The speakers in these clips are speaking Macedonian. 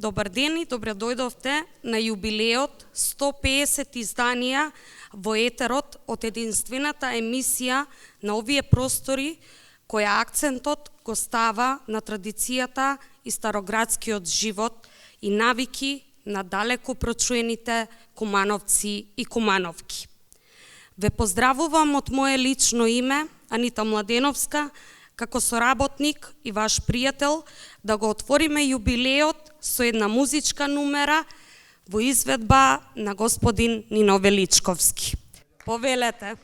Добар ден и добре дојдовте на јубилеот 150 изданија во етерот од единствената емисија на овие простори, која акцентот го става на традицијата и староградскиот живот и навики на далеко прочуените кумановци и кумановки. Ве поздравувам од мое лично име, Анита Младеновска, како соработник и ваш пријател, да го отвориме јубилеот со една музичка numera во изведба на господин Нино Величковски. Повелете.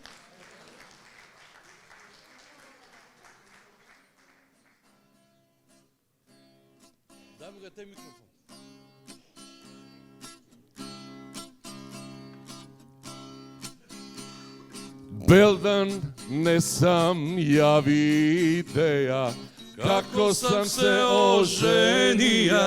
Белдан не сам ја видеа, како сам се оженија.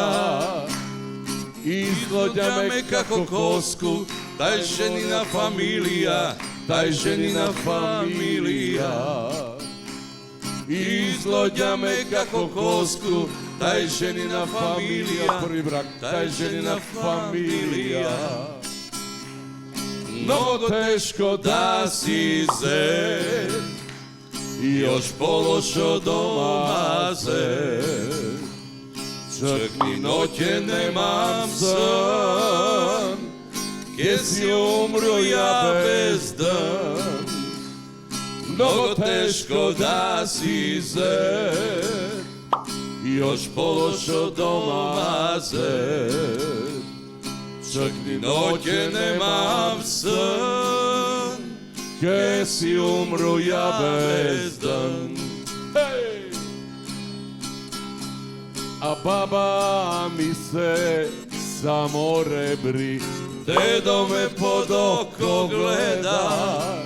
Изглоѓа ме како коску, тај женина фамилија, тај женина фамилија. Изглоѓа ме како коску, тај женина фамилија, први брак, тај женина фамилија. Много тешко да си зет, још полошо дома зет. Чак ни ноќе немам сан, ке си умру ја без дан. Много тешко да си зет, још полошо дома зет. Čak ni noće nemam san, ke si umru ja bez dan. Hej! A baba mi se samo rebri, dedo me pod oko gleda.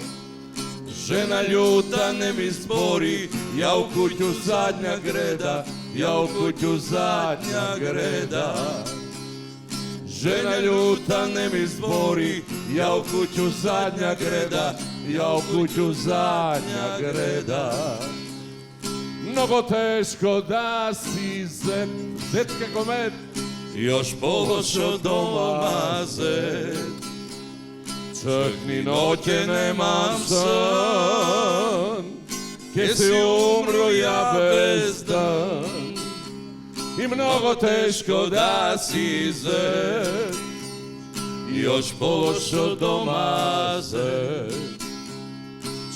Žena ljuta ne mi zbori, ja u kuću zadnja greda, ja u kuću zadnja greda. Žena ljuta ne mi zbori, ja u kuću zadnja greda, ja u kuću zadnja greda. Mnogo teško da si zet, zet kako med, još pološo doma zet. Čak ni noće nemam san, ke si umro ja bez dan. I mnogo teško da si zet, još pološo doma zet.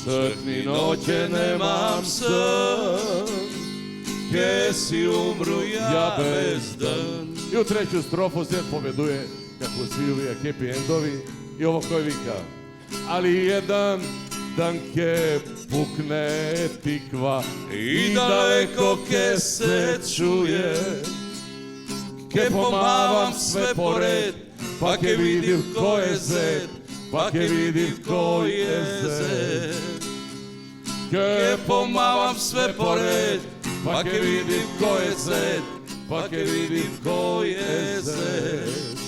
Čak ni noće nemam san, ke si umru ja bez dan. I u treću strofu zet poveduje, kako svi uvijek happy endovi, i ovo koje vika. Ali jedan dan ke pukne tikva i daleko ke se čuje, ke pomavam sve pored, pa ke vidim ko je zet, pa ke vidim ko je zet. Ke pomavam sve pored, pa ke vidim ko je zet, pa ke vidim ko je zet.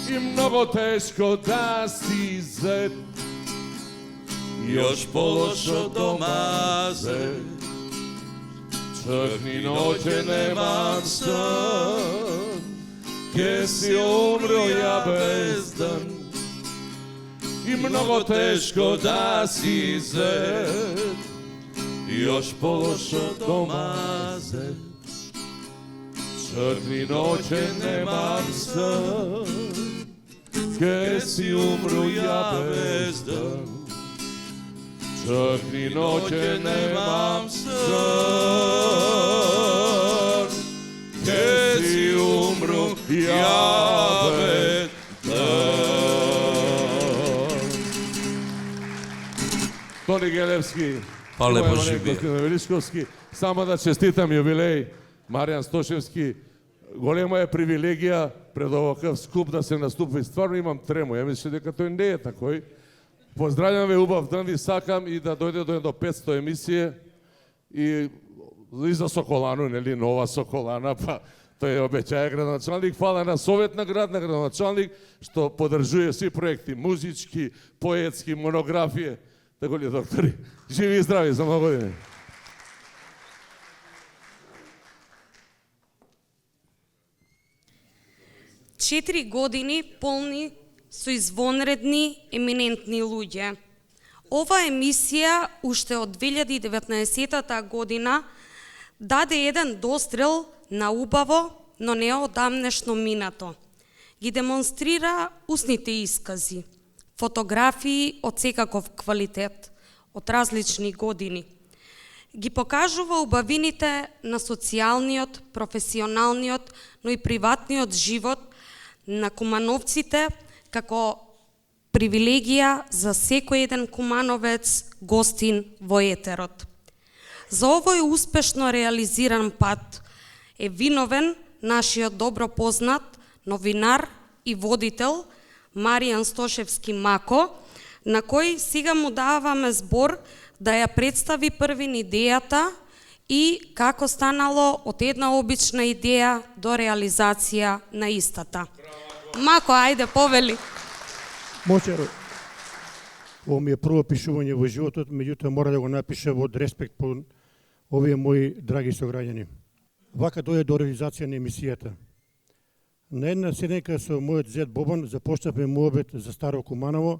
I mnogo teško da si zet, još pološo doma zet. Čak ni noće nemam san, ke si umro ja bez dan. I mnogo teško da si zet, još pološo doma zet. Čak ni noće nemam san, ke si umro ja bez dan. Čak ni noće nemam san, ke si umru ja bez dan. Toni Gelevski, Hvala lepo živije. Gospodin Veličkovski, samo da čestitam jubilej, Marijan Stoševski. Голема е привилегија пред оваков скуп да се наступи. Стварно имам трему, ја мислам дека тој не е такој. Поздравljam ве, убав ден ви сакам и да дојде до 500 емисија и за Соколану, нели, нова Соколана, па тој обеќаја градоначалник. Фала на Совет на град, на градоначалник, што подржува сви проекти, музички, поетски, монографија. Тако ли, доктори? Живи и здрави за многу години. 4 години полни со извонредни, еминентни луѓе. Ова емисија, уште од 2019 година, даде еден дострел на убаво, но неодамнешно минато. Ги демонстрира устните искази, фотографии од секаков квалитет, од различни години. Ги покажува убавините на социјалниот, професионалниот, но и приватниот живот на кумановците како привилегија за секој еден кумановец гостин во етерот. За овој успешно реализиран пат е виновен нашиот добро познат новинар и водител Маријан Стошевски Мако, на кој сега му даваме збор да ја представи првин идејата и како станало од една обична идеја до реализација на истата. Мако, ајде, повели. Може, ово ми е прво пишување во животот, меѓутоа мора да го напиша од респект по овие мои драги сограѓани. Вака дојде до реализација на емисијата. На една седенка со мојот зет Бобан започнавме муабет за Старо Куманово,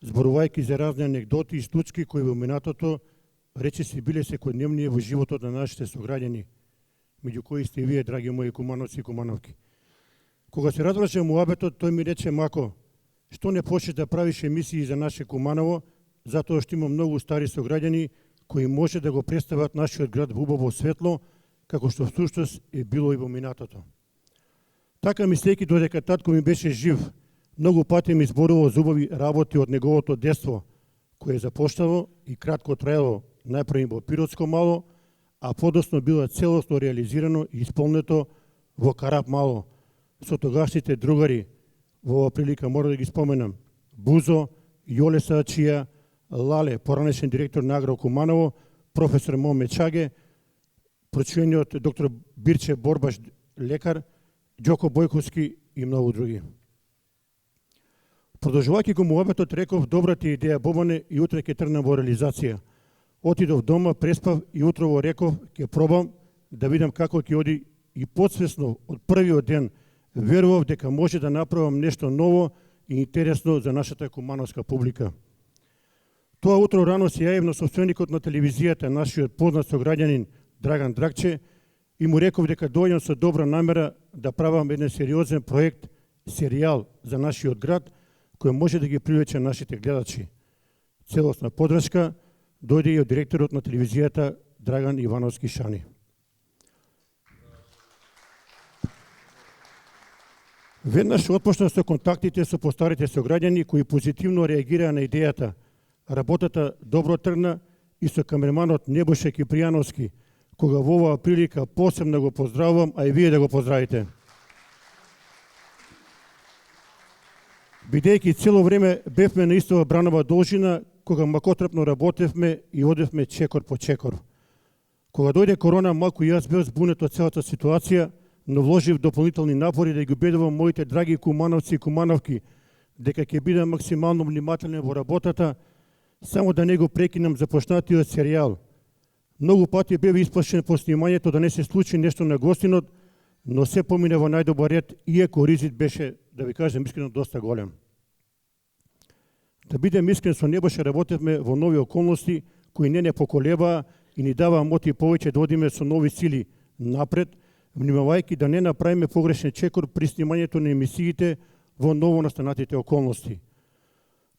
зборувајќи за разни анегдоти и случки кои во минатото речиси биле секојдневни во животот на нашите сограѓани, меѓу кои сте и вие, драги мои кумановци и кумановки. Кога се развраше муабетот, тој ми рече: Мако, што не почнеш да правиш емисии за наше Куманово, затоа што има многу стари сограѓани кои може да го представат нашиот град во убаво светло, како што всушност е било и во минатото. Така мислејќи додека татко ми беше жив, многу пати ми зборувал за убави работи од неговото детство, кое започнало и кратко траело најпрво во Пиротско мало, а подоцна било целосно реализирано и исполнето во Карап мало, со тогашните другари. Во оваа прилика мора да ги споменам: Бузо, Јоле Саачија, Лале, поранешен директор на Агро Куманово, професор Моме Чаге, прочуениот доктор Бирче Борбаш, лекар, Ѓоко Бојковски и многу други. Продолжувајќи го муабетот, реков: добра ти идеја, Бобане, и утре ќе тргнам во реализација. Отидов дома, преспав и утрово реков: ќе пробам да видам како ќе оди, и подсвесно од првиот ден верував дека може да направам нешто ново и интересно за нашата кумановска публика. Тоа утро рано се јавив на собственикот на телевизијата, нашиот познат сограѓанин Драган Драгче, и му реков дека доаѓам со добра намера да правам еден сериозен проект, серијал за нашиот град, кој може да ги привлече нашите гледачи. Целосна подршка дојде и од директорот на телевизијата Драган Ивановски Шани. Веднаш отпочна со контактите со постарите сограѓани кои позитивно реагираа на идејата. Работата добро тргна и со камерманот Небоше Кипријановски, кога во оваа прилика посебно го поздравувам, а и вие да го поздравите. Бидејќи цело време бевме на истова бранова должина, кога макотрпно работевме и одевме чекор по чекор. Кога дојде корона, малку и јас бев збунет од целата ситуација, но вложив дополнителни напори да ги убедувам моите драги кумановци и кумановки дека ќе бидам максимално внимателен во работата, само да не го прекинам започнатиот серијал. Многу пати бев исплашен по снимањето да не се случи нешто на гостинот, но се помине во најдобар ред, иако ризик беше, да ви кажем искрено, доста голем. Да бидем искрен, со Небоше работевме во нови околности кои не поколебаа и ни даваа мотив повеќе да одиме со нови сили напред, внимавајќи да не направиме погрешен чекор при снимањето на емисиите во ново настанатите околности.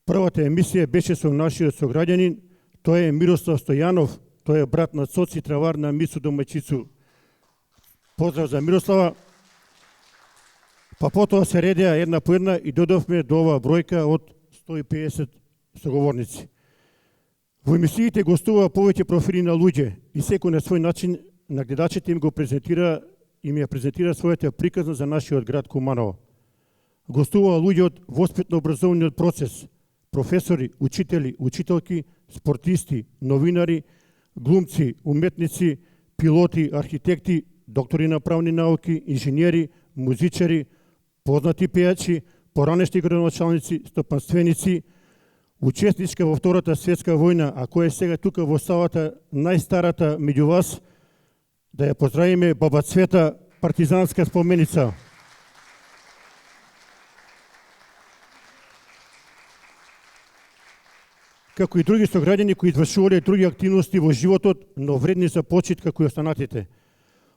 Првата емисија беше со нашиот сограѓанин, тој е Мирослав Стојанов, тој е брат на Цоци Травар на Мицу Домајчицу. Поздрав за Мирослава. Па потоа се редеа една по една и додовме до оваа бројка од 150 соговорници. Во емисиите гостуваа повеќе профили на луѓе и секој на свој начин на гледачите им ја презентира својата приказна за нашиот град Куманово. Гостуваа луѓе од воспитно-образовниот процес, професори, учители, учителки, спортисти, новинари, глумци, уметници, пилоти, архитекти, доктори на правни науки, инженери, музичари, познати пејачи, поранешни градоначалници, стопанственици, учесничка во Втората светска војна, а која е сега тука во салата најстарата меѓу вас, да ја поздравиме баба Цвета, партизанска споменица. како и други сограѓани кои извршувале други активности во животот, но вредни за почит како и останатите.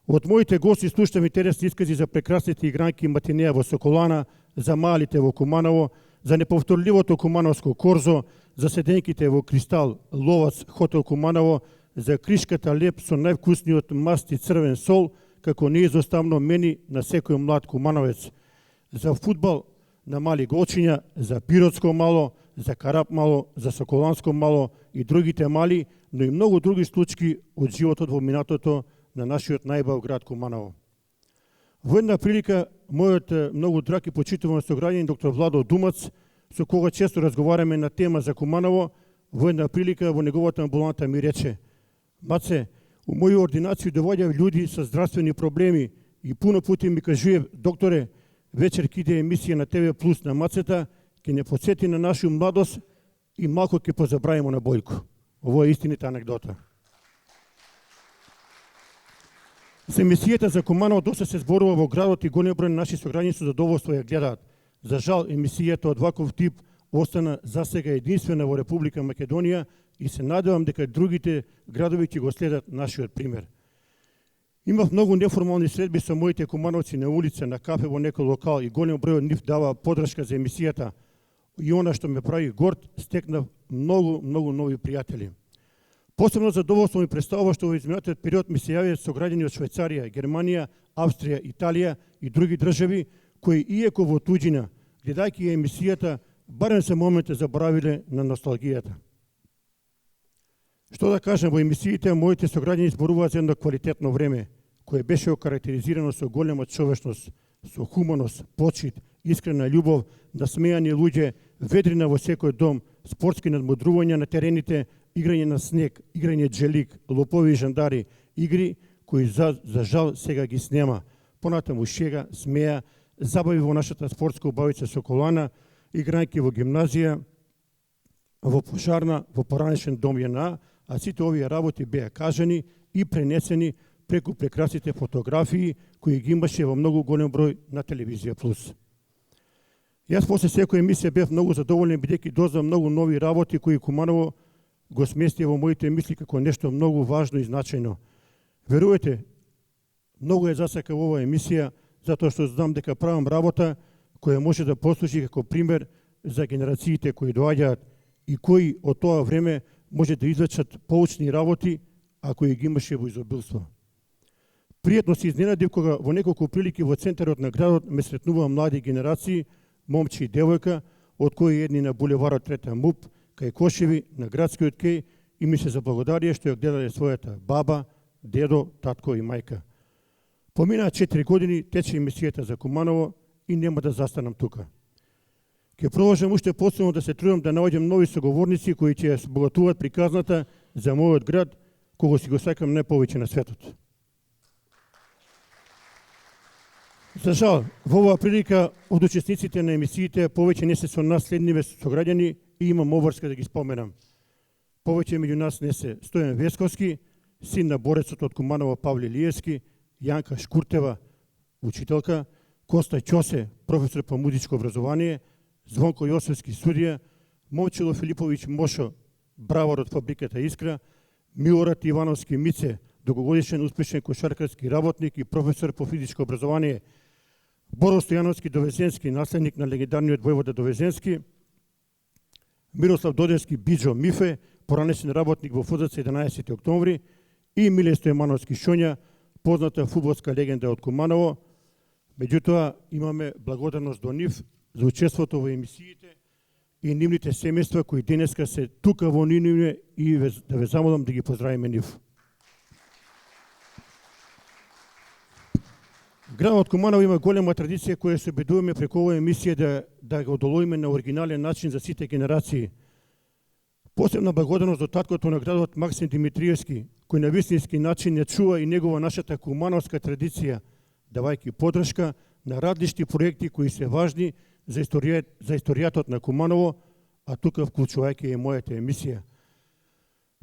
Од моите гости слушам интересни искази за прекрасните игранки и матинеја во Соколана, за малите во Куманово, за неповторливото кумановско корзо, за седенките во Кристал, Ловац, хотел Куманово, за кришката леп со највкусниот маст и црвен сол, како неизоставно мени на секој млад кумановец, за фудбал на мали голчиња, за Пиротско мало, за Карап мало, за Соколанско мало и другите мали, но и многу други случаи од животот во минатото на нашиот најбав град Куманово. Во една прилика, мојот многу драг и почитуван сограѓанин доктор Владо Думац, со кога често разговараме на тема за Куманово, во една прилика во неговата амбуланта ми рече: Маце, у моја ординација доаѓаат луѓе со здравствени проблеми и пуно пати ми кажува: докторе, вечер ќе иде емисија на ТВ Плюс на Мацета, ќе не подсети на нашу младост и малку ќе позабравимо на Бојко. Ово е истината анекдота. За емисијата за Куманово доста се зборува во градот и голем број наши сограѓани со задоволство ја гледаат. За жал, емисијата од ваков тип остана засега единствена во Република Македонија и се надевам дека другите градови ќе го следат нашиот пример. Имав многу неформални средби со моите кумановци на улица, на кафе во некој локал и голем број од нив дава подршка за емисијата. И она што ме прави горд, стекнав многу нови пријатели. Посебно задоволство ми представува што во изминатиот период ми се јавија сограѓани од Швајцарија, Германија, Австрија, Италија и други држави кои иеко во туѓина, гледајќи ја емисијата, барем се моменте заборавиле на носталгијата. Што да кажем, во емисиите моите сограѓани зборуваат за едно квалитетно време, кое беше окарактеризирано со голема човечност, со хуманост, почит, искрена љубов, насмејани луѓе, ведрина во секој дом, спортски надмудрувања на терените, играње на снег, играње джелик, лопови и жандари, игри кои за жал сега ги снема. Понатаму шега, смеја, забави во нашата спортска убавица Соколана, играјќи во гимназија, во пожарна, во поранешен дом ЈНА, а сите овие работи беа кажани и пренесени преку прекрасните фотографии кои ги имаше во многу голем број на Телевизија Плюс. Јас после секоја емисија бев многу задоволен бидејќи дознав многу нови работи кои Куманово го сместија во моите мисли како нешто многу важно и значајно. Верувате, многу е засакав оваа емисија затоа што знам дека правам работа која може да послужи како пример за генерациите кои доаѓаат и кои од тоа време може да извлечат поучни работи, а кои ги имаше во изобилство. Пријатно се изненадив кога во неколку прилики во центарот на градот ме сретнуваа млади генерации, момче и девојка, од кои едни на булеварот Трета МУП, кај Кошеви, на градскиот кеј, и ми се заблагодарија што ја гледале својата баба, дедо, татко и мајка. Поминаа 4 години, тече емисијата за Куманово и нема да застанам тука. Ке продолжам уште посебно да се трудам да наоѓам нови соговорници кои ќе ја збогатуваат приказната за мојот град, кого си го сакам најповеќе на светот. За жал, во оваа прилика од учесниците на емисиите повеќе не се со нас следниве сограѓани и имам обврска да ги споменам. Повеќе меѓу нас не се Стојан Весковски, син на борецот од Куманово Павле Лиевски, Јанка Шкуртева, учителка, Коста Ќосе, професор по музичко образование, Звонко Јосевски, судија, Момчило Филиповиќ Мошо, бравар од фабриката Искра, Милорад Ивановски Мице, дugогодишен успешен кошаркарски работник и професор по физичко образование, Боро Стојановски Довезенски, наследник на легендарниот војвода Довезенски, Мирослав Додевски Биџо Мифе, поранешен работник во ФЗЦ 11 октомври, и Миле Стојмановски Шоња, позната фудбалска легенда од Куманово. Меѓутоа, имаме благодарност до нив за учеството во емисиите и нивните семејства кои денеска се тука во Ниниве и да ве замолам да ги поздравиме нив. Градот Куманово има голема традиција која се обидуваме преку оваа емисија да го одолоиме на оригинален начин за сите генерации. Посебна благодарност до таткото на градот Максим Димитриевски, кој на вистински начин ја чува и негова нашата кумановска традиција, давајќи подршка на различни проекти кои се важни за историјатот на Куманово, а тука вклучувајќи и мојата емисија.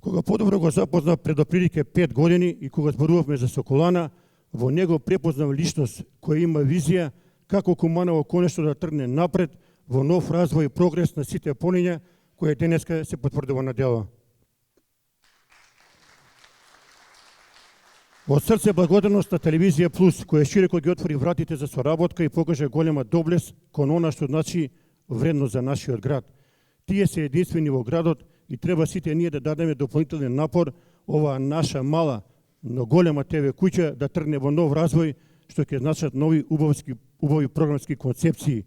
Кога подобро го запознав пред отприлike 5 години и кога зборувавме за Соколана, во него препознав личност која има визија како Куманово конечно да тргне напред во нов развој и прогрес на сите полиња, кое денеска се потврдува на дело. Од срце благодарност на Телевизија Плюс, која широко ги отвори вратите за соработка и покажа голема доблест кон она што значи вредно за нашиот град. Тие се единствени во градот и треба сите ние да дадеме дополнителен напор оваа наша мала, но голема ТВ куќа да тргне во нов развој, што ќе значат нови убави програмски концепции.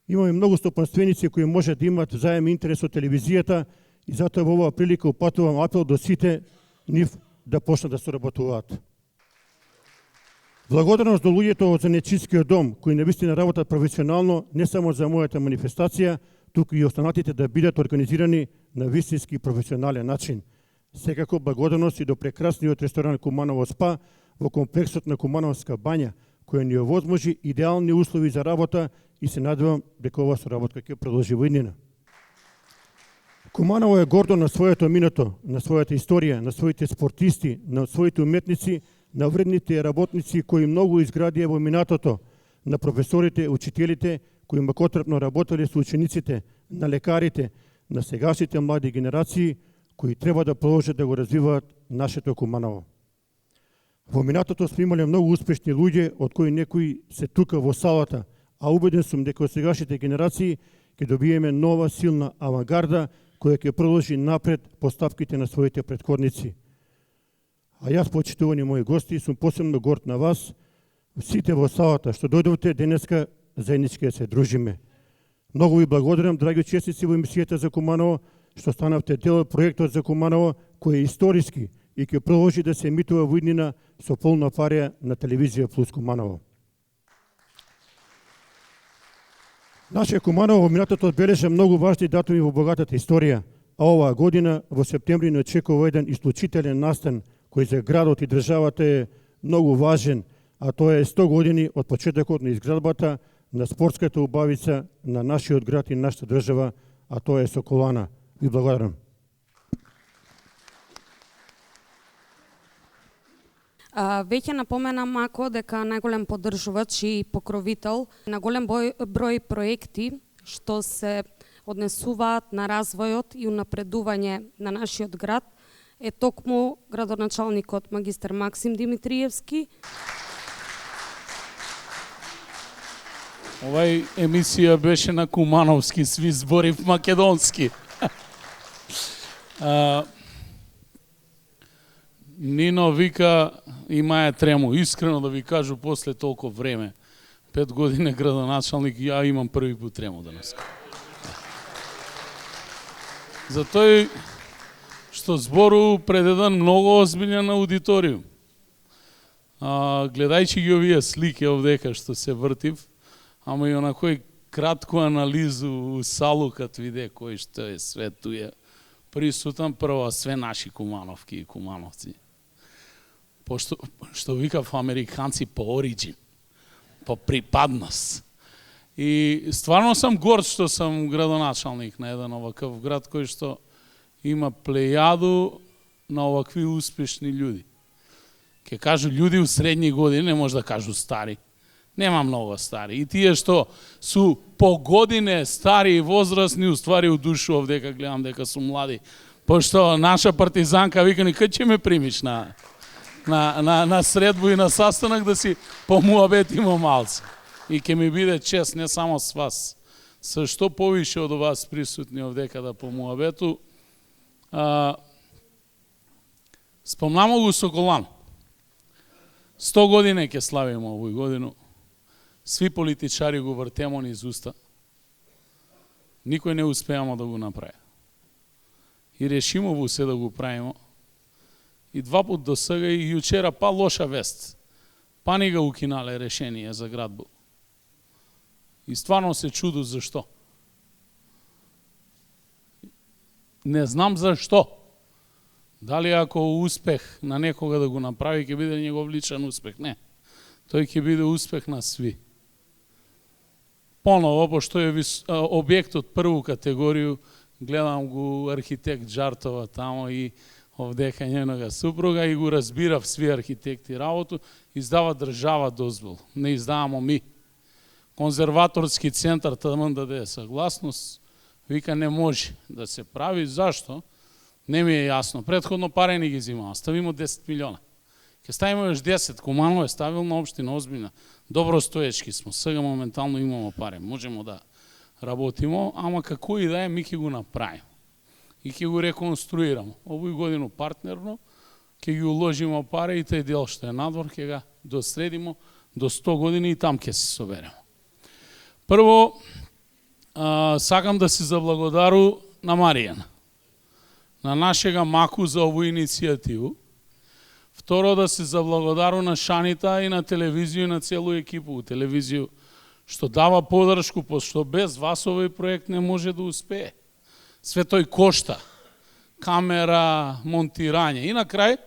Имаме многу стопанственици кои може да имат взаемен интерес од телевизијата и затоа во оваа прилика упатувам апел до сите нив да почнат да соработуваат. Благодарност до луѓето од Занечискиот дом, кои навистина работат професионално не само за мојата манифестација, туку и останатите да бидат организирани на вистински професионален начин. Секако благодарност и до прекрасниот ресторан Куманово СПА во комплексот на Кумановска бања, која ни овозможи идеални услови за работа и се надевам дека оваа соработка ќе продолжи во иднина. Куманово е гордо на своето минато, на својата историја, на своите спортисти, на своите уметници, на вредните работници кои многу изградија во минатото, на професорите, учителите кои макотрапно работеле со учениците, на лекарите, на сегашните млади генерации кои треба да продолжат да го развиваат нашето Куманово. Во минатото сме имале многу успешни луѓе, од кои некои се тука во салата, а убеден сум дека од сегашните генерации ќе добиеме нова силна авангарда која ќе продолжи напред постапките на своите претходници. А јас, почитувани мои гости, сум посебно горд на вас, сите во салата што дојдовте денеска заеднички да се дружиме. Многу ви благодарам, драги учесници во емисијата за Куманово, што станавте дел од проектот за Куманово, кој е историски и ќе продолжи да се емитува во иднина со полна парија на Телевизија Плюс Куманово. Нашиот Куманово во минатото одбележа многу важни датуми во богатата историја, а оваа година во септември не очекува еден исклучителен настан кој за градот и државата е многу важен, а тоа е 100 години од почетокот на изградбата на спортската убавица на нашиот град и нашата држава, а тоа е Соколана. Ви благодарам. Веќе напомена Мако дека најголем поддржувач и покровител на голем број проекти што се однесуваат на развојот и унапредување на нашиот град е токму градоначалникот магистар Максим Димитриевски. Овај емисија беше на кумановски, сви зборив македонски. Нино вика, има трему. Искрено да ви кажу, после толку време, 5 години градоначалник, ја имам први пут трему денес. За тој што збору пред еден многу озбилен аудиториум. Гледајќи ги овие слики овдека што се вртив, ама и онакој кратку анализу у салу кад виде кој што е све туја присутен, прво све наши кумановки и кумановци. Пошто што викав американци по ориджин, по припадност. И стварно сам горд што сам градоначалник на еден оваков град кој што има плејаду на овакви успешни луѓе. Ке кажу луѓе у средни години, не може да кажу стари. Нема многу стари. И тие што су по године стари и возрастни, уствари у душу овдека гледам дека су млади. Пошто наша партизанка вика ни кај ќе ме примиш на средбу и на састанак да си помуабетимо малце. И ќе ми биде чест не само с вас, со што повише од вас присутни овдека да помуабету. Спомнамо го Соколан. 100 години ќе славиме овој годину. Сви политичари го вртемо низ уста. Никој не успеамо да го направи. И решимо во се да го правимо. И два пут до сега и јучера па лоша вест. Па ни ga укинале решение за градбу. И стварно се чуду зашто. Не знам зашто. Дали ако успех на некога да го направи, ќе биде негов личен успех? Не. Тој ќе биде успех на сви. Поново, пошто е објект од прву категорiju, гледам го архитект Джартова тамо и овдека нjenога супруга и го разбирав сви архитекти работу, издава држава дозвол, не издавамо ми. Конзерваторски центар таман даде согласност, Вика, не може да се прави. Зашто? Не ми е јасно. Предходно пари не ги взимам. Ставимо 10 милиона. Ке ставимо još 10. Куманово е ставил на општина озбилна. Добро стоечки смо. Сега моментално имамо пари. Можемо да работимо, ама како и да е, ми ќе го направим. И ќе го реконструирamo. Овој годину партнерно, ќе ги уложимо пари и тај дел што е надвор, ќе го досредимо до 100 години и там ќе се соберемо. Прво, сакам да се заблагодару на Маријана, на нашега Маку за овој иницијативу. Второ, да се заблагодару на Шанита и на телевизија и на целу екипу телевизија, што дава подршку, пошто без вас овој проект не може да успее. Све тој кошта, камера, монтирање. И на крај,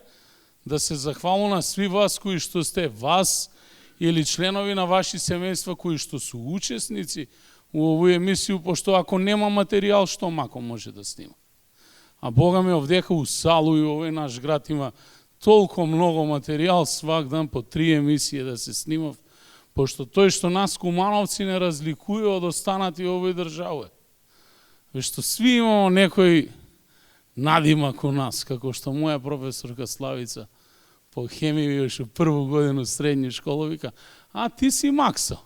да се захвалу на сви вас кои што сте вас или членови на ваши семејства кои што су учесници у овој емисију, пошто ако нема материјал, што Мако може да снима? А Бога ме овдека у Салу и овој наш град има толку многу материјал, свак дан по 3 емисии да се снимав, пошто тој што нас кумановци не разликуе од останати овој држава. Што сви имамо некој надимак у нас, како што моја професорка Славица по хемија još у прву годину средња школа вика, а ти си Максо.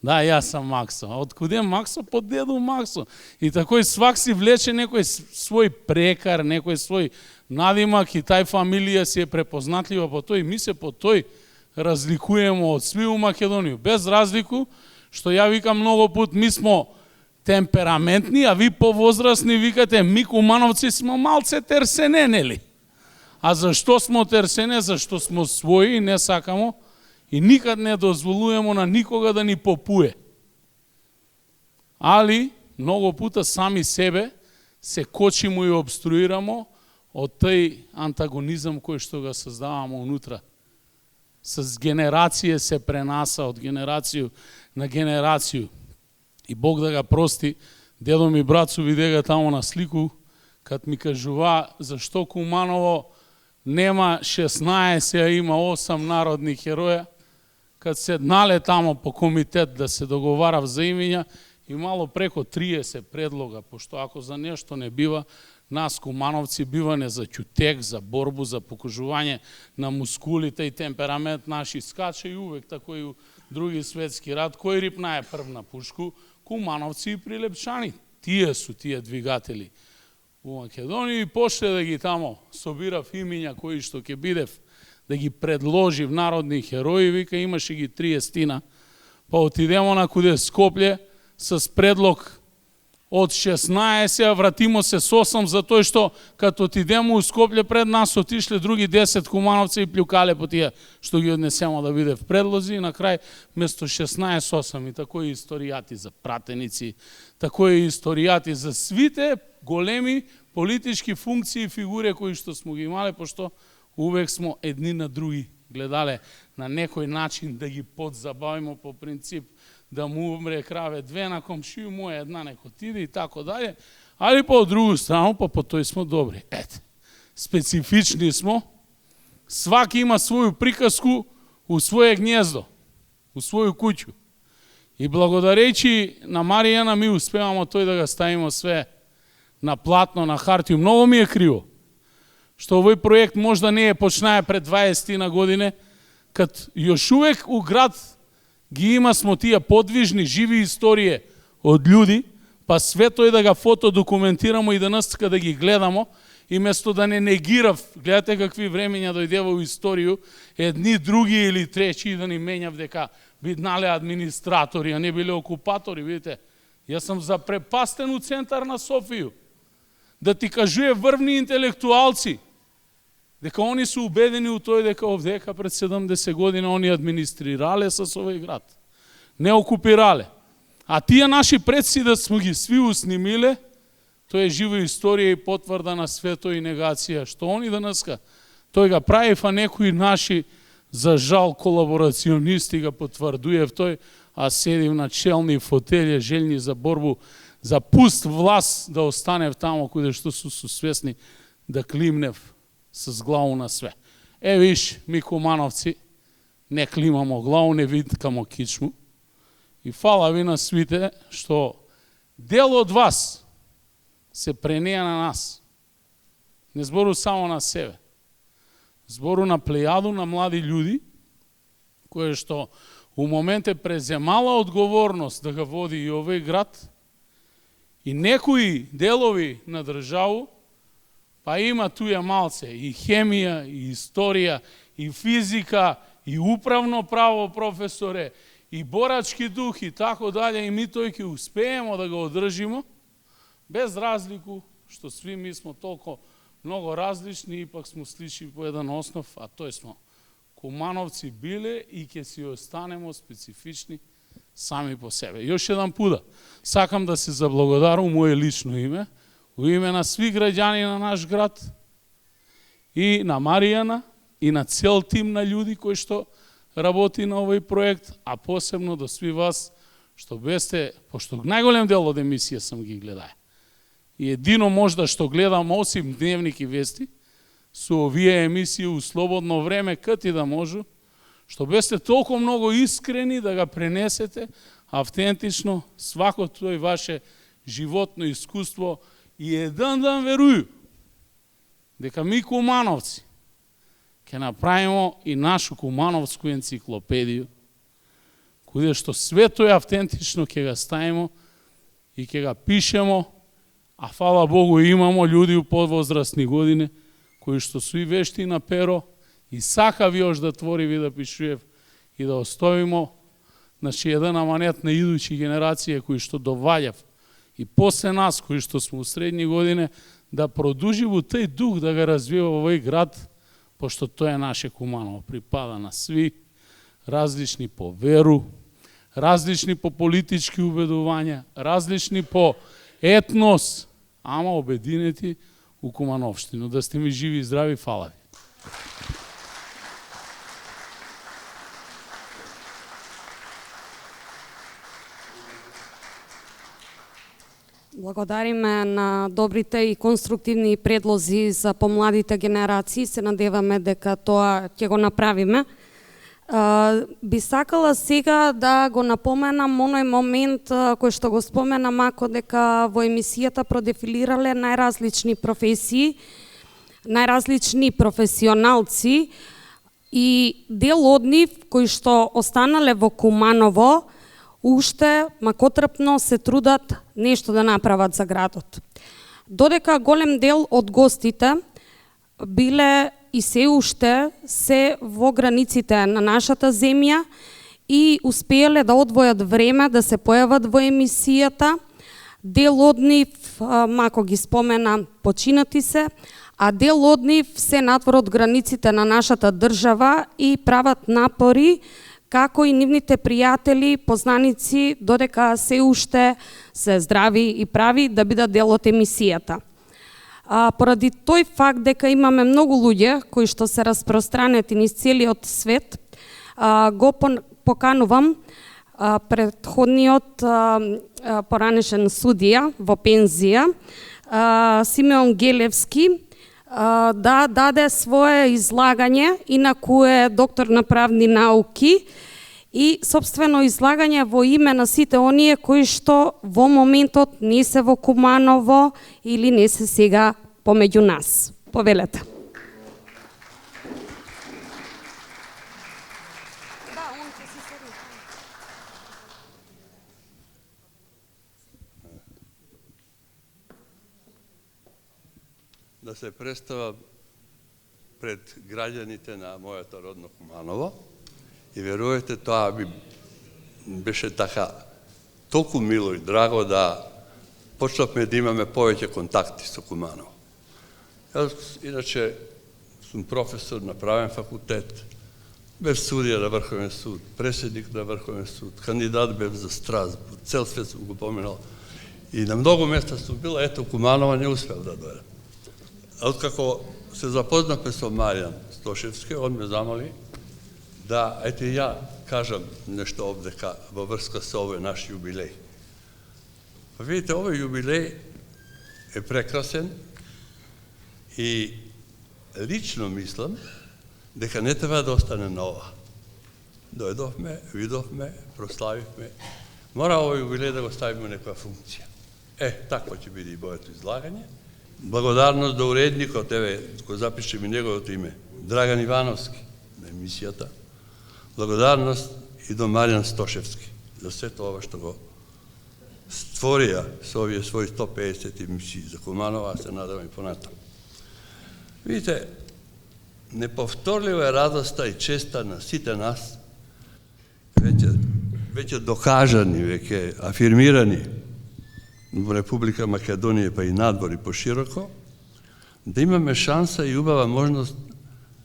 Да, јас сам Максо. А откуде Максо? По деду Максо. И такој свак си влече некој свој прекар, некој свој надимак и тај фамилија си е препознатлива по тој. Ми се по тој разликуемо од сви у Македонија. Без разлику, што ја викам многу пут, ми смо темпераментни, а ви повозрастни викате, ми кумановци смо малце терсене, нели? А зашто смо терсене? Зашто смо своји и не сакамо и никад не дозволуваме на никога да ни попуе. Али, многу пута сами себе се кочимо и обструирамо од тој антагонизам кој што го создаваме унутра. С генерација се пренаса од генерација на генерација. И Бог да го прости, дедо ми брацу виде го тамо на слику, кад ми кажува зашто Куманово нема 16, а има 8 народни хероја, кад седнале тамо по комитет да се договара взаимиња, имало преко 30 предлога, пошто ако за нешто не бива, нас кумановци биване за ќутек, за борбу, за покажување на мускулите и темперамент наши скача и увек, тако и у други светски рад, кој рипнае прв на пушку, кумановци и прилепчани. Тие су тие двигатели у Македонија и пошле да ги тамо собирав имиња кои што ќе бидев да ги предложив народни херои, вика имаше ги 30-тина, па отидемо на куде Скопле с предлог од 16, а вратимо се с 8, затоа што като отидемо у Скопле пред нас отишле други 10 кумановци и плюкале по тие што ги однесемо да биде в предлози и на крај место 16 8 и тако и историјати за пратеници, тако и историјати за свите големи политички функции и фигури кои што смо ги имале, пошто увек смо едни на други гледале на некој начин да ги подзабавимо по принцип да му умре краве две на комшiju моја една неко тиде и тако дале, али по другу страну, по тој смо добри. Ете, специфични смо, сваки има своју приказку у своје гнездо, у своју куќу. И благодарејќи на Маријана ми успевамо тој да го ставимо све на платно, на хартију. Многу ми е криво, што овој проект можда не е почнае пред 20 на године, кад још увек у град ги има смо тие подвижни, живи истории од људи, па све тој да го фотодокументирамо и денес да ги гледамо, и место да не негирав, гледате какви времења дојдева у историју, едни, други или трети, и да ни менјав дека биднале администратори, а не биле окупатори, видите. Јас сум запрепастен у центар на Софију. Да ти кажуе врвни интелектуалци, дека они су убедени у тој дека овдека пред 70 година они администрирале со овој град. Не окупирале. А тие наши предци да смо ги сви уснимиле, тоа е жива историја и потврда на свето и негација. Што они денеска, тој га правив, а некои наши, за жал, колаборационисти га потврдуев тој, а седив на челни фотелје, желни за борбу, за пуст власт да останев тамо куде што су свесни да климнев с главу на све. Е, виш, ми кумановци, не климамо главу, не виткамо кичму. И фала ви на свите, што дел од вас се пренеја на нас. Не збору само на себе. Збору на плејаду на млади људи, кои што у момент е преземала одговорност да ga води и овој град, и некои делови на државу, па има туја малце и хемија, и историја, и физика, и управно право, професоре, и борачки дух, и тако далje, и ми тој ќе успеемо да го одржимо, без разлику, што сви ми смо толку много различни, ипак смо слични по еден основ, а тој смо кумановци биле и ќе си останемо специфични сами по себе. Још еден пуда, сакам да се заблагодарам у моје лично име, у име на сви граѓани на наш град, и на Маријана, и на цел тим на људи кои што работи на овој проект, а посебно до сви вас, што бесте, пошто најголем дел од емисија сам ги гледај. И едино можда што гледам, осим дневник и вести, со овие емисии у слободно време, кад и да можу, што бесте толку многу искрени да ga пренесете автентично свако тој ваше животно искуство, и еден ден верую дека ми кумановци ќе направимо и нашу кумановску енциклопедiju, каде што све тој автентично ќе ga ставимо и ќе ga пишемо, а фала Богу имамо људи у подвозрастни години кои што су и вешти на перо и сакави još да творив и да пишуев и да оставимо, значи, еден аманет на идучи генерација кои што доваѓав и после нас кои што сме у средни години, да продужи во тој дух да ga развива овој град, пошто тој е наше Куманово, припада на сви, различни по веру, различни по политички убедувања, различни по етнос, ама обединети у Кумановштину. Да сте ми живи и здрави, фала ви. Благодариме на добрите и конструктивни предлози за помладите генерации. Се надеваме дека тоа ќе го направиме. Би сакала сега да го напоменам оној момент кој што го спомена Мако, дека во емисијата продефилирале најразлични професии, најразлични професионалци, и дел од нив кои што останале во Куманово уште макотрпно се трудат нешто да направат за градот. Додека голем дел од гостите биле и се уште се во границите на нашата земја и успееле да одвојат време да се појават во емисијата, дел од нив, Мако ги спомена, починати се, а дел од нив се надвор од границите на нашата држава и прават напори, како и нивните пријатели, познаници, додека се уште се здрави и прави, да бидат дел од емисијата. Поради тој факт дека имаме многу луѓе кои што се распространети низ целиот свет, го поканувам претходниот поранешен судија во пензија, Симеон Гелевски, да даде свое излагање, инаку е доктор на правни науки, и собствено излагање во име на сите оние кои што во моментот не се во Куманово или не се сега помеѓу нас. Повелете. Да се представам пред граѓаните на моето родно Куманово, и верувате, тоа би беше така толку мило и драго да почнавме да имаме повеќе контакти со Куманово. Јас иначе сум професор на правен факултет, бев судија на Врховен суд, преседник на Врховен суд, кандидат бев за Страсбург, цел свет сум го поминал и на многу места сум бил, ето Куманова не успел да дојдам. Откако се запознавме со Маријан Стошевски, он ме замоли да, ете ја кажам нешто овдека во врска со овој наш јубилеј. Па видите, овој јубилеј е прекрасен и лично мислам дека не треба да остане нова. Дојдовме, видовме, прославивме. Мора овој јубилеј да го ставиме некоја функција. Такво ќе биде и моето излагање. Благодарност до уредникот, кој запишем и неговото име, Драган Ивановски на емисијата. Благодарност и до Маријан Стошевски за сето ова што го створија со овие своји 150 емисии за Куманова, а се надевам и понатам. Видите, неповторлива е радоста и честа на сите нас, веќе докажани, веќе афирмирани во Република Македонија па и надвор и пошироко, да имаме шанса и убава можност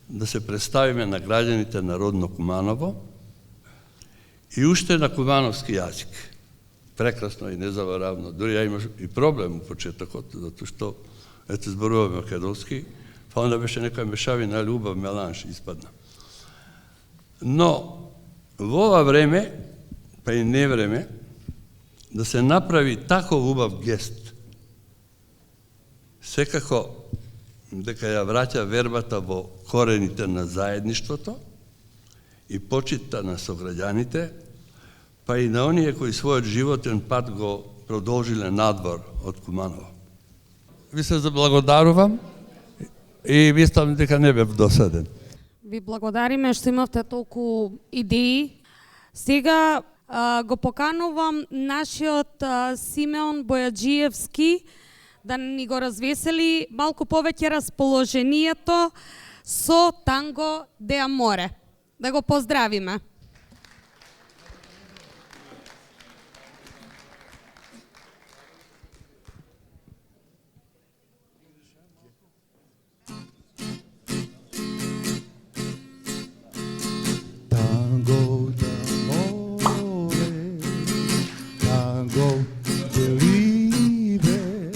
да се представиме на граѓаните на родно Куманово и уште на кумановски јазик. Прекрасно и незаборавно. Дури ја имаш и проблем у почетокот, затоа што зборуваме македонски, па онда беше некоја мешавина, љубав, меланж испадна. Но во ова време, па и не време, да се направи таков убав гест, секако дека ја враќа вербата во корените на заедништвото и почитта на сограѓаните, па и на оние кои својот животен пат го продолжиле надвор од Куманово. Ви се заблагодарувам и мислам дека не бев досаден. Ви благодариме што имавте толку идеи. Сега го поканувам нашиот Симеон Бојаджиевски да ни го развесели малку повеќе расположението со Танго де Аморе. Да го поздравиме. Tango d'amore, tango delibe,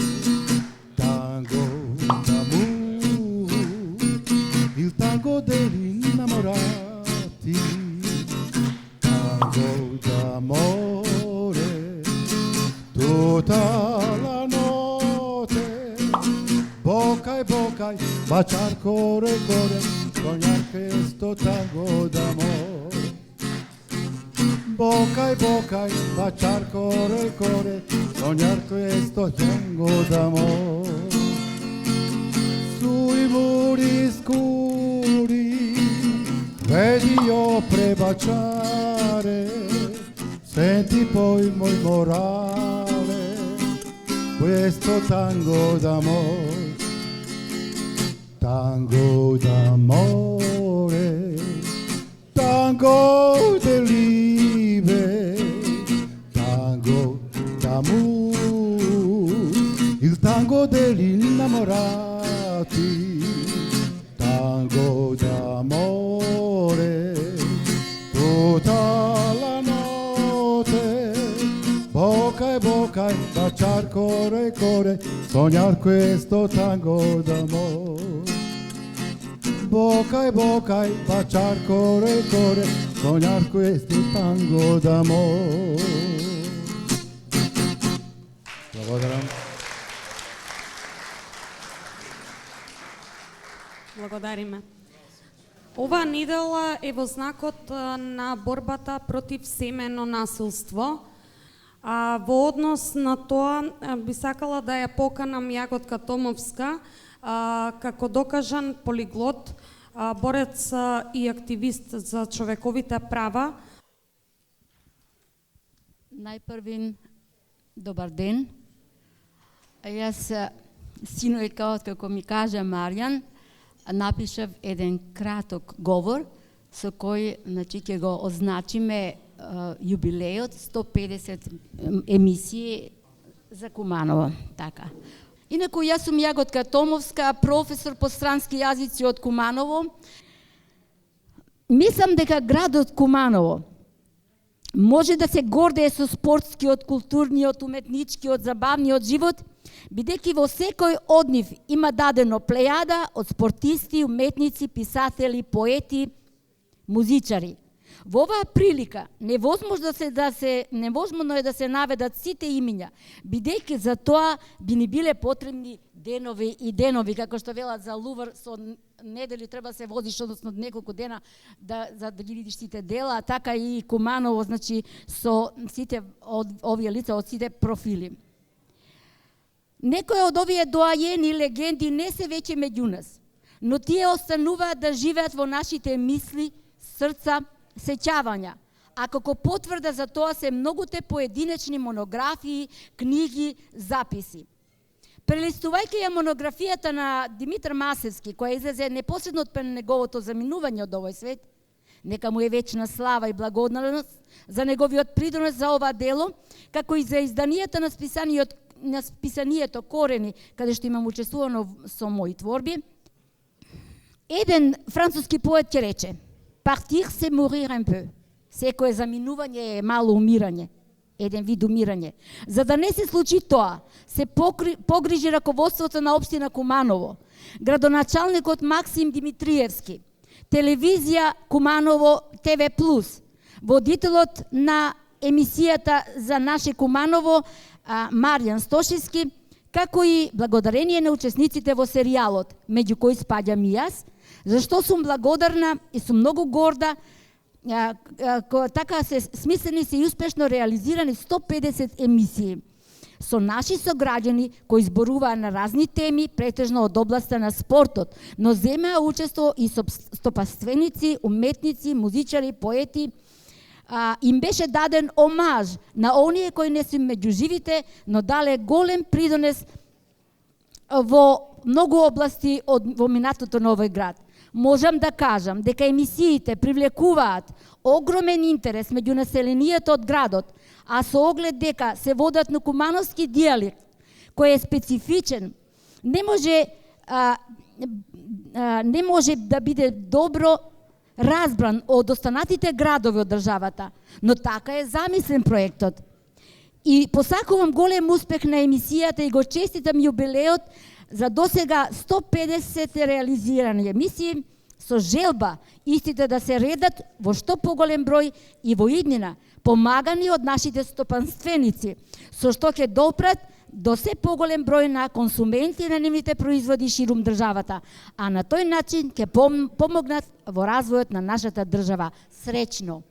tango d'amore, il tango degli innamorati, tango d'amore, tutta la notte, boca e baciar core, soñar questo tango d'amore. Boca e baciar core, soñar questo tango d'amore. Sui muri scuri vedi io prebaciare, senti poi il morale, questo tango d'amore. Tango d'amore, tango de liebe, tango d'amore, il tango degli innamorati, tango d'amore, tutta la notte, boca e baciar core, soñar questo tango d'amore. Boca e baciar core, soñar questo tango d'amore. Благодарам. Благодариме. Оваа недела е во знакот на борбата против семејно насилство. Во однос на тоа би сакала да ја поканам Јаготка Томовска, како докажан полиглот, борец и активист за човековите права. Најпрвин, добар ден. Јас синојка, како ми кажа Маријан, напишав еден краток говор со кој ќе го означиме јубилеот 150 емисии за Куманово. Така. Инаку, јас сум Јаготка Томовска, професор по странски јазици од Куманово. Мислам дека градот Куманово може да се гордее со спортскиот, културниот, уметничкиот, забавниот живот, бидејќи во секој од нив има дадено плејада од спортисти, уметници, писатели, поети, музичари. Во оваа прилика невозможно е да се наведат сите имиња, бидејќи за тоа би ни биле потребни денови и денови, како што велат за Лувр, со недели треба се возиш, односно неколку дена за да ги видиш сите дела, така и Куманово, со сите овие лица од сите профили. Некои од овие доајени легенди не се веќе меѓу нас, но тие остануваат да живеат во нашите мисли, срца, сеќавања. А како потврда за тоа се многуте поединечни монографии, книги, записи. Прелистувајќи ја монографијата на Димитар Масевски, која излезе непосредно пред неговото заминување од овој свет, нека му е вечна слава и благодарност за неговиот придонес за ова дело, како и за изданијата на списанието Корени, каде што имам учествувано со мои творби. Еден француски поет ќе рече: "Partir c'est mourir un peu." Секое заминување е мало умирање, еден вид умирање. За да не се случи тоа, се погрижи раководството на општина Куманово, градоначалникот Максим Димитриевски, телевизија Куманово ТВ+, водителот на емисијата за наше Куманово Маријан Стошевски, како и благодарение на учесниците во серијалот, меѓу кои спаѓам и јас, зашто сум благодарна и сум многу горда, така се смислени се и успешно реализирани 150 емисии со наши сограѓани кои зборуваа на разни теми, претежно од областа на спортот, но земеа учество и стопанственици, уметници, музичари, поети. Им беше даден омаж на оние кои не се меѓу живите, но дале голем придонес во многу области во минатото на овој град. Можам да кажам дека емисиите привлекуваат огромен интерес меѓу населението од градот, а со оглед дека се водат на кумановски дијалект, кој е специфичен, не може да биде добро разбран од останатите градови од државата, но така е замислен проектот. И посакувам голем успех на емисијата и го честитам јубилеот за досега 150 реализирани емисии, со желба истите да се редат во што поголем број и во иднина, помагани од нашите стопанственици, со што ќе допрат до се поголем број на консументи на нивните производи ширум државата, а на тој начин ќе помогнат во развојот на нашата држава. Среќно!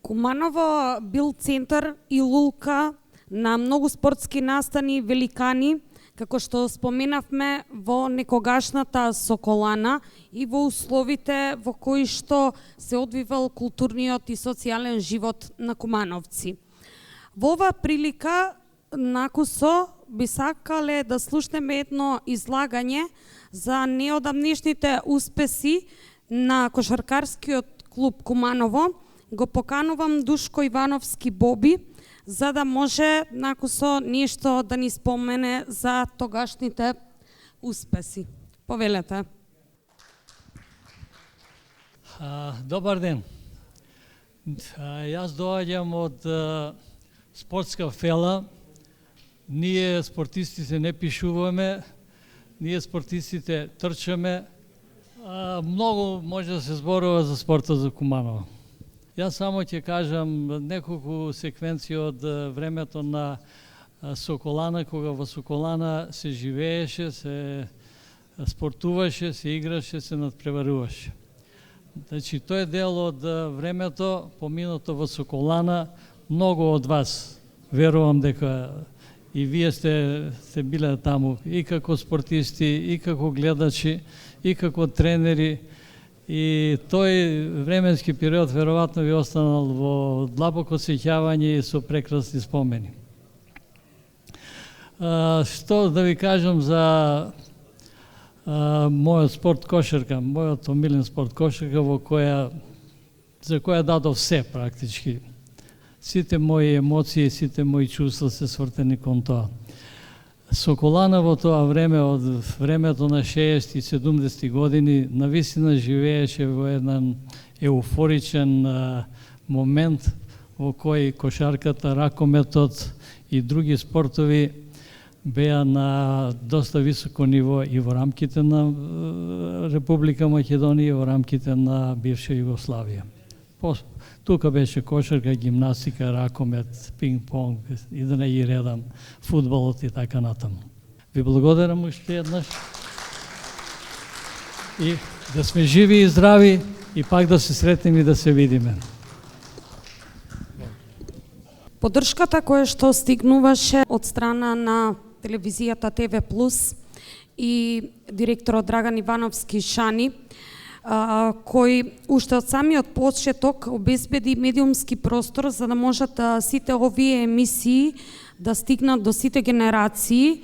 Куманово бил центар и лулка на многу спортски настани великани, како што споменавме во некогашната Соколана и во условите во кои што се одвивал културниот и социјален живот на кумановци. Во оваа прилика накусо би сакале да слушнеме едно излагање за неодамнешните успеси на кошаркарскиот клуб Куманово. Го поканувам Душко Ивановски Боби, за да може накусо нешто да ни спомене за тогашните успеси. Повелете. Добар ден. Јас доаѓам од спортска фела. Ние спортистите не пишуваме, ние спортистите трчаме. Многу може да се зборува за спортот за Куманово. Јас само ќе кажам неколку секвенции од времето на Соколана, кога во Соколана се живееше, се спортуваше, се играше, се надпреваруваше. Значи, тој е дел од времето поминато во Соколана. Многу од вас, верувам дека и вие сте биле таму и како спортисти, и како гледачи, и како тренери. И тој временски период веројатно ви останал во длабоко сеќавање и со прекрасни спомени. Што да ви кажам за мојот спорт кошарка, мојот омилен спорт кошарка, за која дадов се практички. Сите мои емоции, сите мои чувства се свртени кон тоа. Соколана во тоа време, од времето на 60 и 70 години, навистина живееше во еден еуфоричен момент во кој кошарката, ракометот и други спортови беа на доста високо ниво и во рамките на Република Македонија и во рамките на бивша Југославија. Тука беше кошарка, гимнастика, ракомет, пинг-понг, и да не ги редам, фудбалот и така натаму. Ви благодарам уште еднаш. И да сме живи и здрави и пак да се сретнем и да се видиме. Поддршката која што стигнуваше од страна на телевизијата ТВ Плюс и директорот Драган Ивановски Шани, кој уште од самиот почеток обезбеди медиумски простор за да можат сите овие емисии да стигнат до сите генерации,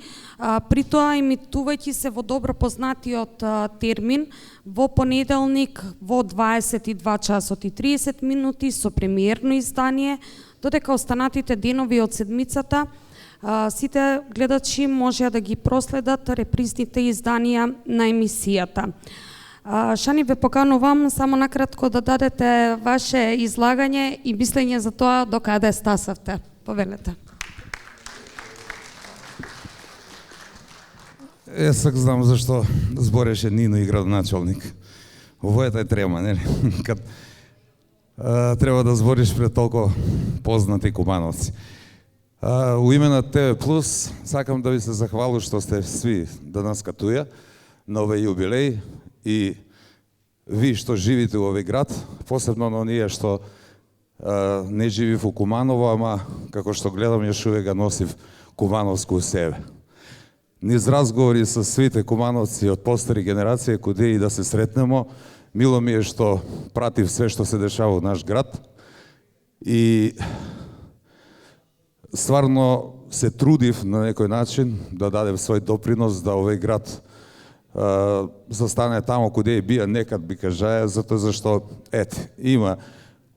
при тоа емитувајќи се во добро познатиот термин во понеделник во 22 часот и 30 минути со премиерно издание, додека останатите денови од седмицата сите гледачи можеа да ги проследат репризните изданија на емисијата. Шани, ве поканувам само накратко да дадете ваше излагање и мислење за тоа до каде стасавте. Повелете. Сак знам зашто збореше Нино и градоначалник. Овојата е трема, нели? Кад треба да збориш пред толку познати кумановци. У име на ТВ Плюс сакам да ви се захвалу што сте сви данас катуја на овој јубилеј и ви што живите во овој град, посебно на оние што не живи во Куманово, ама како што гледам јаш увек га носив кумановско у себе. Низ разговори со свите кумановци од постари генерација куде и да се сретнемо, мило ми е што пратив све што се дешава во наш град и стварно се трудив на некој начин да дадем свој допринос да овој град застане тамо куде е бија некад, би кажаја, затоа зашто има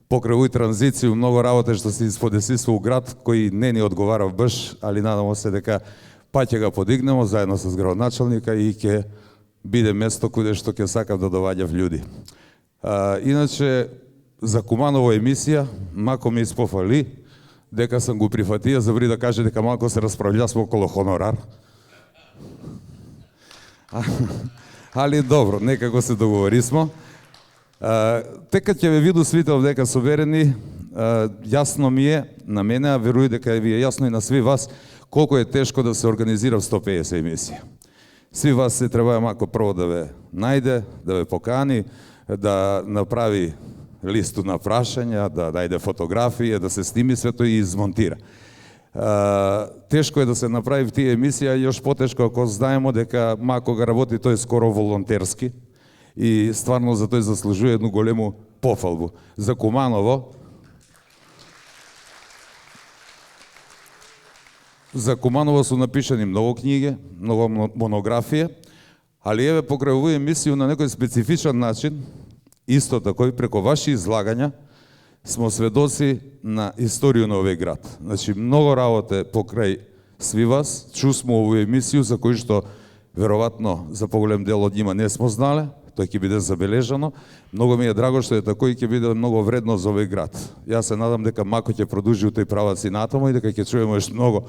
покрај овој транзиција многу работа што се исподесисва у град кој не ни одговара баш, али надамо се дека па ќе га подигнемо заедно со градоначалника и ќе биде место куде што ќе сакам да доваѓав луѓе. Иначе за Куманово емисија мако ми испофали дека сам го прифатија, забри да каже дека малко се расправљасмо околу хонорар. Али добро, некако се договорисмо. Тека ќе ве виду свите овдека соверени, јасно ми е на мене, а веруј дека ви е јасно и на сви вас, колку е тешко да се организира 150 емисија. Сви вас се треба мако прво да ве најде, да ве покани, да направи листу на прашања, да најде фотографија, да се сними свето и измонтира. Тешко е да се направи тие емисија, још потешко ако знаеме дека мако га работи тој скоро волонтерски и стварно за тој заслужува едну голему пофалбу. За Куманово су напишани многу книги, многу монографија, али еве покрај овој емисија на некој специфичен начин, исто тако и преку ваши излагања, смо сведоци на историја на овој град. Значи, многу работе покрај сви вас, чусмо овој емисија за кој што веројатно за поголем дел од нима не смо знале, тој ќе биде забележано. Многу ми е драго што е тако и ќе биде многу вредно за овој град. Јас се надам дека мако ќе продолжи у тој правац и натаму и дека ќе чуеме уште многу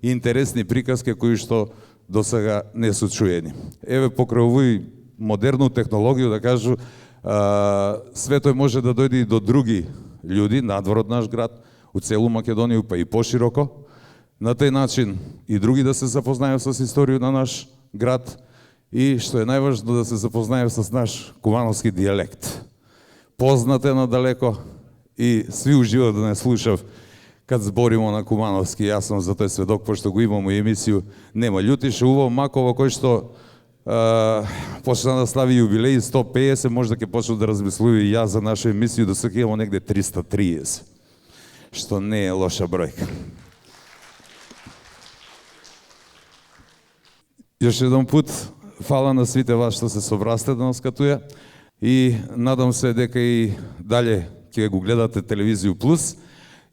интересни приказки кои што до сега не су чуени. Еве покрај овој модерну технологија да кажу, све тој може да дојде и до други луѓе надвор од наш град, у целу Македонија, па и пошироко. На тој начин и други да се запознајат со историјата на наш град и што е најважно да се запознајат со наш кумановски дијалект. Познат е надалеко и сви уживаат да не слушав кад зборимо на кумановски. Јас сум за тој сведок, пошто го имам у емисију Нема љутише, Уво Маково, кој што почна да слави јубилеј 150, може да ќе почнам да размислувам и јас за наша емисија, до сега имamo негде 330, што не е лоша бројка. Још еден пут, фала на свите вас што се собрасте да нас катуја и надам се дека и дале ќе го гледате телевизију Плюс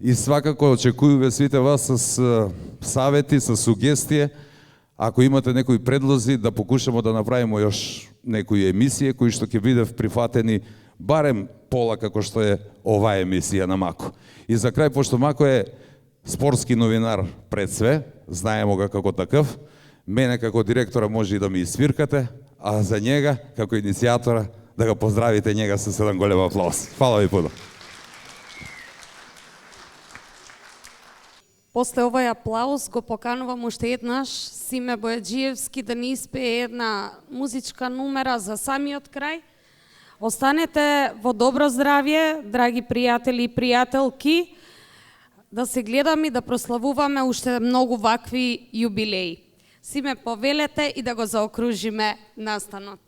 и свакако очекуваме свите вас с савети, с сугестија. Ако имате некои предлози, да покушаме да направиме још некои емисија кои што ќе биде прифатени барем пола како што е оваа емисија на Мако. И за крај, пошто Мако е спортски новинар пред све, знаемо го како такъв, мене како директора може и да ми испиркате, а за njega, како иницијатора, да го поздравите njega с еден голем аплауз. Фала ви пудо. После овој аплауз го поканувам уште еднаш Симе Бојаджиевски да ни испее една музичка numera за самиот крај. Останете во добро здравје, драги пријатели и пријателки. да се гледаме и да прославуваме уште многу вакви јубилеи. Си ме повелете и да го заокружиме настанот.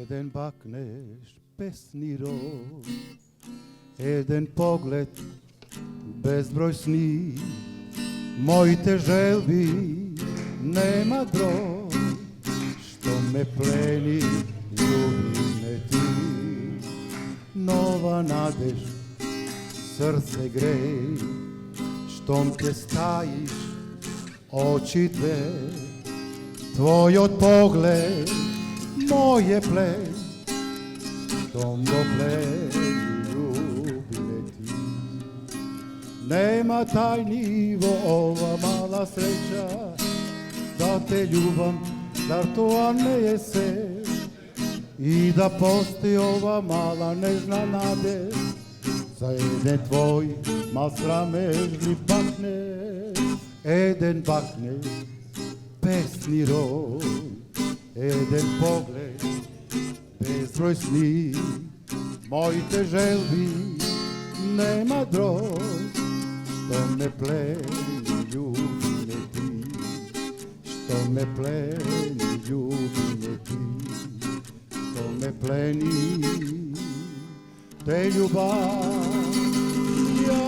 Еден бакнеш песни род, еден поглед, безброј сни, моите желби нема број, што ме плени, љуби ме ти. Нова надеж, срце греј, штом ќе стаиш, очите, твојот поглед, моје плен, штом го плени, љуби ме ти. Нема тајни во ова мала среќа, да те љубам, зар тоа не е се? И да постои ова мала нежна надеж, за еден твој мал срамежни бакнеш, еден бакнеш, песни рој, еден поглед, безброј сни, моите желби нема дрој, што ме плени, љуби ме ти, што ме плени, љуби ме ти, што ме плени, те љубам ја.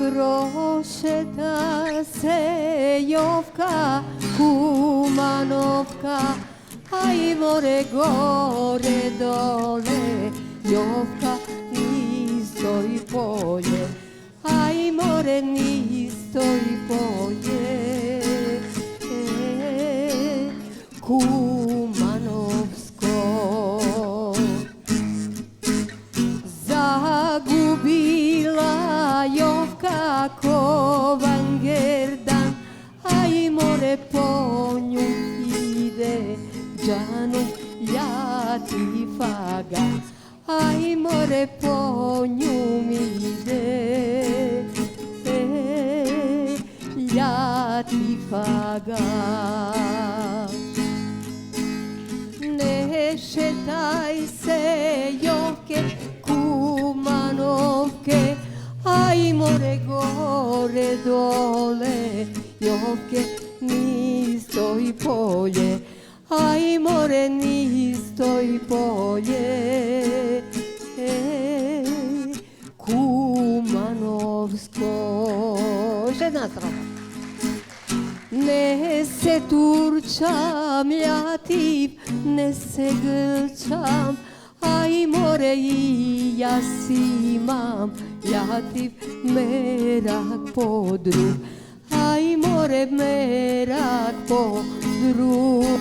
Прошета се Јовка, Кумановка, ај море горе доле, Јовка нисто и поле, ај море нисто и поле, Кумановско. Загубила Јовка Ковангердан, ај море по њу иде, џану ја ти фага, ај море по њу иде, ја ти фага. Не шетај се Јовке, Кумановке, ај море горе доле, Јовке нисто и поле, ај море нисто и поле, Кумановско. Една страна. Не се турчам, љатив, не се грчам, ај море и јас имам, љатив мерак по друг, ај море мерак по друг.